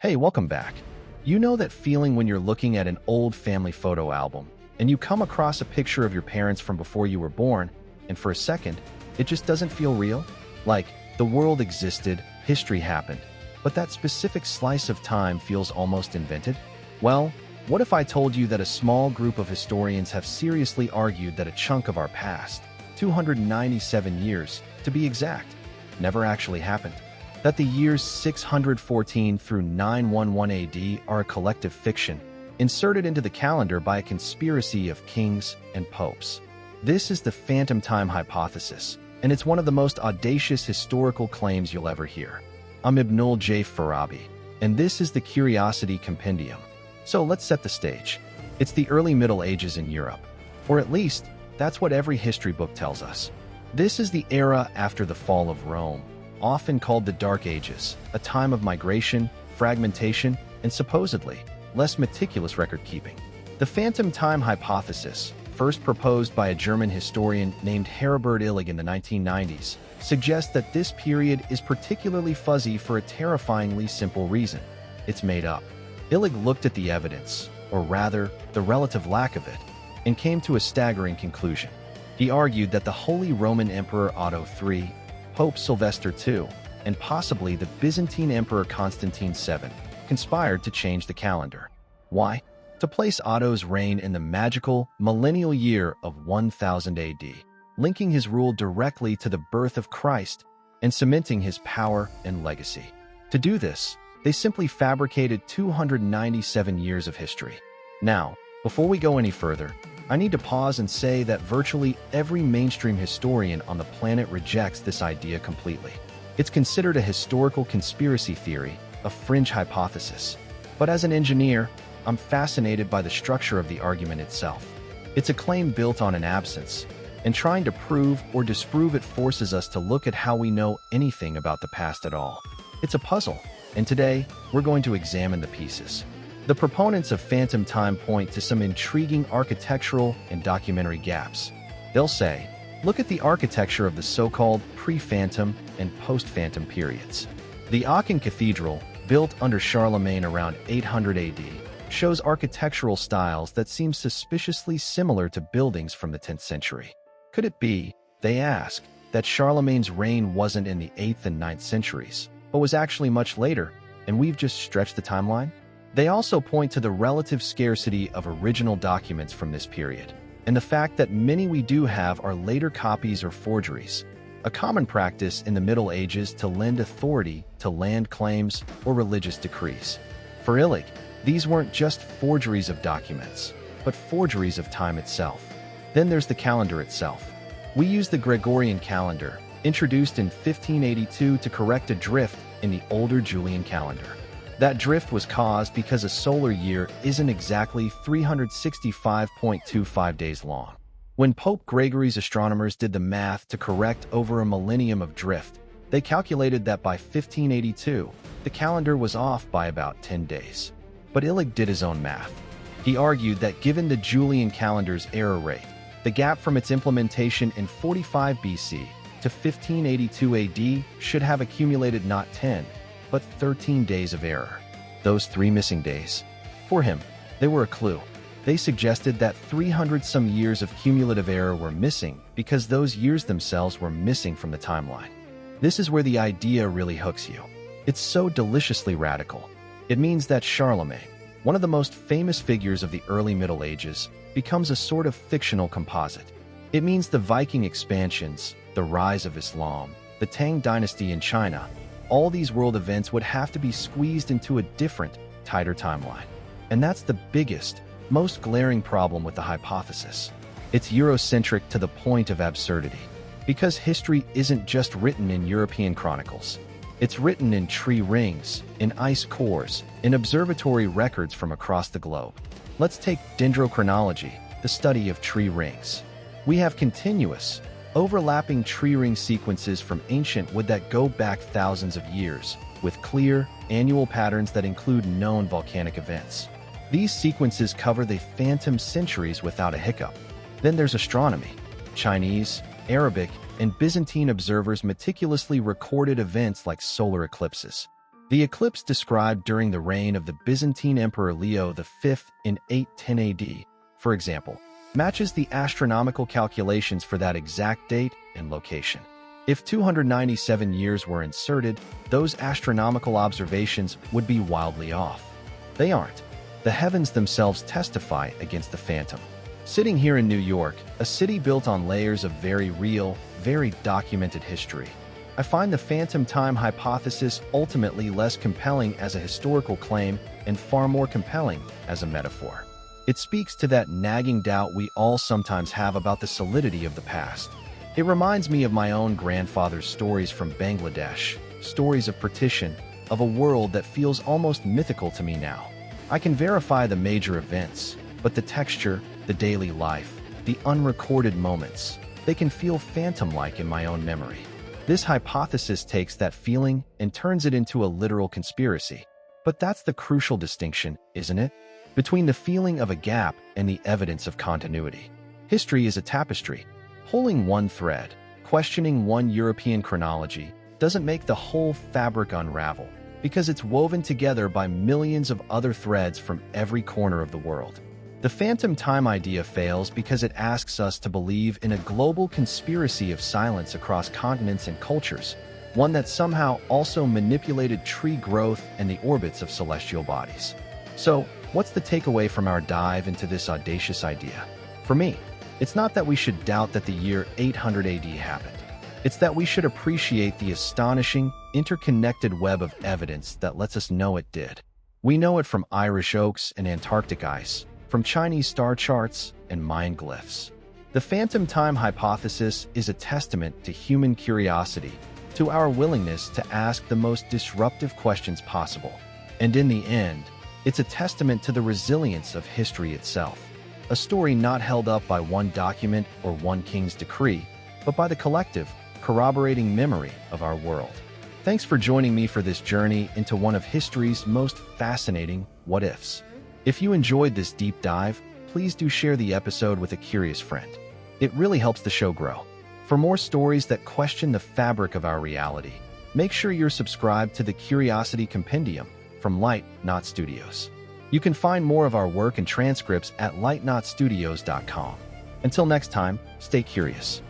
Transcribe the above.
Hey, welcome back. You know that feeling when you're looking at an old family photo album and you come across a picture of your parents from before you were born, and for a second, it just doesn't feel real? Like, the world existed, history happened, but that specific slice of time feels almost invented? Well, what if I told you that a small group of historians have seriously argued that a chunk of our past, 297 years to be exact, never actually happened? That the years 614 through 911 AD are a collective fiction, inserted into the calendar by a conspiracy of kings and popes. This is the phantom time hypothesis, and it's one of the most audacious historical claims you'll ever hear. I'm Ibnul J. Farabi, and this is the Curiosity Compendium. So let's set the stage. It's the early Middle Ages in Europe, or at least, that's what every history book tells us. This is the era after the fall of Rome, often called the Dark Ages, a time of migration, fragmentation, and supposedly less meticulous record-keeping. The phantom time hypothesis, first proposed by a German historian named Heribert Illig in the 1990s, suggests that this period is particularly fuzzy for a terrifyingly simple reason. It's made up. Illig looked at the evidence, or rather, the relative lack of it, and came to a staggering conclusion. He argued that the Holy Roman Emperor Otto III, Pope Sylvester II, and possibly the Byzantine Emperor Constantine VII conspired to change the calendar. Why? To place Otto's reign in the magical, millennial year of 1000 AD, linking his rule directly to the birth of Christ and cementing his power and legacy. To do this, they simply fabricated 297 years of history. Now, before we go any further, I need to pause and say that virtually every mainstream historian on the planet rejects this idea completely. It's considered a historical conspiracy theory, a fringe hypothesis. But as an engineer, I'm fascinated by the structure of the argument itself. It's a claim built on an absence, and trying to prove or disprove it forces us to look at how we know anything about the past at all. It's a puzzle, and today, we're going to examine the pieces. The proponents of phantom time point to some intriguing architectural and documentary gaps. They'll say, look at the architecture of the so-called pre-phantom and post-phantom periods. The Aachen Cathedral, built under Charlemagne around 800 AD, shows architectural styles that seem suspiciously similar to buildings from the 10th century. Could it be, they ask, that Charlemagne's reign wasn't in the 8th and 9th centuries, but was actually much later, and we've just stretched the timeline? They also point to the relative scarcity of original documents from this period, and the fact that many we do have are later copies or forgeries, a common practice in the Middle Ages to lend authority to land claims or religious decrees. For Illig, these weren't just forgeries of documents, but forgeries of time itself. Then there's the calendar itself. We use the Gregorian calendar, introduced in 1582 to correct a drift in the older Julian calendar. That drift was caused because a solar year isn't exactly 365.25 days long. When Pope Gregory's astronomers did the math to correct over a millennium of drift, they calculated that by 1582, the calendar was off by about 10 days. But Illig did his own math. He argued that given the Julian calendar's error rate, the gap from its implementation in 45 BC to 1582 AD should have accumulated not 10, but 13 days of error. Those 3 missing days. For him, they were a clue. They suggested that 300-some years of cumulative error were missing because those years themselves were missing from the timeline. This is where the idea really hooks you. It's so deliciously radical. It means that Charlemagne, one of the most famous figures of the early Middle Ages, becomes a sort of fictional composite. It means the Viking expansions, the rise of Islam, the Tang dynasty in China, all these world events would have to be squeezed into a different, tighter timeline. And that's the biggest, most glaring problem with the hypothesis. It's Eurocentric to the point of absurdity. Because history isn't just written in European chronicles. It's written in tree rings, in ice cores, in observatory records from across the globe. Let's take dendrochronology, the study of tree rings. We have continuous, overlapping tree ring sequences from ancient wood that go back thousands of years, with clear, annual patterns that include known volcanic events. These sequences cover the phantom centuries without a hiccup. Then there's astronomy. Chinese, Arabic, and Byzantine observers meticulously recorded events like solar eclipses. The eclipse described during the reign of the Byzantine Emperor Leo V in 810 AD, for example, matches the astronomical calculations for that exact date and location. If 297 years were inserted, those astronomical observations would be wildly off. They aren't. The heavens themselves testify against the phantom. Sitting here in New York, a city built on layers of very real, very documented history, I find the phantom time hypothesis ultimately less compelling as a historical claim and far more compelling as a metaphor. It speaks to that nagging doubt we all sometimes have about the solidity of the past. It reminds me of my own grandfather's stories from Bangladesh, stories of partition, of a world that feels almost mythical to me now. I can verify the major events, but the texture, the daily life, the unrecorded moments, they can feel phantom-like in my own memory. This hypothesis takes that feeling and turns it into a literal conspiracy. But that's the crucial distinction, isn't it? Between the feeling of a gap and the evidence of continuity. History is a tapestry. Pulling one thread, questioning one European chronology, doesn't make the whole fabric unravel, because it's woven together by millions of other threads from every corner of the world. The phantom time idea fails because it asks us to believe in a global conspiracy of silence across continents and cultures, one that somehow also manipulated tree growth and the orbits of celestial bodies. So, what's the takeaway from our dive into this audacious idea? For me, it's not that we should doubt that the year 800 AD happened. It's that we should appreciate the astonishing, interconnected web of evidence that lets us know it did. We know it from Irish oaks and Antarctic ice, from Chinese star charts and Mayan glyphs. The phantom time hypothesis is a testament to human curiosity, to our willingness to ask the most disruptive questions possible. And in the end, it's a testament to the resilience of history itself, a story not held up by one document or one king's decree, but by the collective, corroborating memory of our world. Thanks for joining me for this journey into one of history's most fascinating what-ifs. If you enjoyed this deep dive, please do share the episode with a curious friend. It really helps the show grow. For more stories that question the fabric of our reality, make sure you're subscribed to the Curiosity Compendium from Light Not Studios. You can find more of our work and transcripts at lightnotstudios.com. Until next time, stay curious.